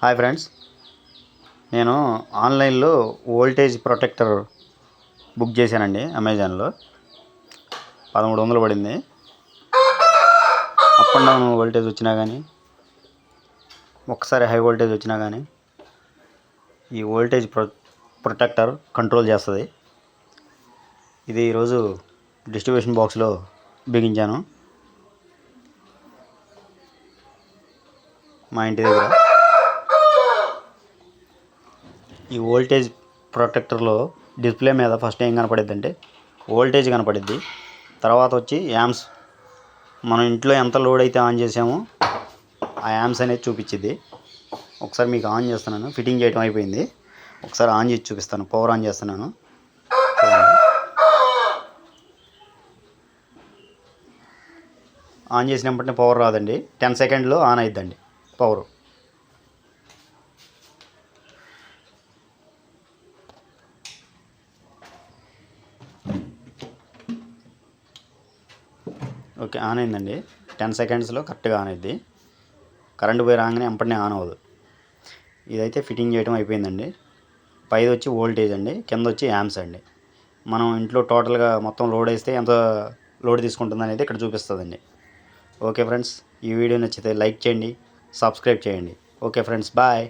Hi friends, నేను ఆన్లైన్లో voltage protector book చేశానండి. అమెజాన్లో 1300 పడింది. అప్ అండ్ డౌన్ వోల్టేజ్ వచ్చినా కానీ, ఒక్కసారి హై వోల్టేజ్ వచ్చినా కానీ ఈ వోల్టేజ్ ప్రొటెక్టర్ కంట్రోల్ చేస్తుంది. ఇది ఈరోజు డిస్ట్రిబ్యూషన్ బాక్స్లో బిగించాను మా ఇంటి దగ్గర. ఈ వోల్టేజ్ ప్రొటెక్టర్లో డిస్ప్లే మీద ఫస్ట్ ఏం కనపడిద్ది అంటే వోల్టేజ్ కనపడిద్ది. తర్వాత వచ్చి యామ్స్, మనం ఇంట్లో ఎంత లోడ్ అయితే ఆన్ చేసామో ఆ యామ్స్ అనేది చూపించింది. ఒకసారి మీకు ఆన్ చేస్తున్నాను. ఫిట్టింగ్ చేయడం అయిపోయింది. ఒకసారి ఆన్ చేసి చూపిస్తాను. పవర్ ఆన్ చేస్తున్నాను. ఆన్ చేసినప్పటినీ పవర్ రాదండి. 10 సెకండ్లో ఆన్ అయిద్దండి పవరు. ఓకే, ఆన్ అయిందండి. 10 సెకండ్స్లో కరెక్ట్గా ఆన్ అయింది. కరెంట్ పోయి రాగానే వెంటనే ఆన్ అవ్వదు. ఇదైతే ఫిట్టింగ్ చేయడం అయిపోయిందండి. పైది వచ్చి వోల్టేజ్ అండి, కింద వచ్చి యామ్స్ అండి. మనం ఇంట్లో టోటల్గా మొత్తం లోడ్ వేస్తే ఎంత లోడ్ తీసుకుంటుంది అనేది ఇక్కడ చూపిస్తుందండి. ఓకే ఫ్రెండ్స్, ఈ వీడియో నచ్చితే లైక్ చేయండి, సబ్స్క్రైబ్ చేయండి. Okay friends, bye.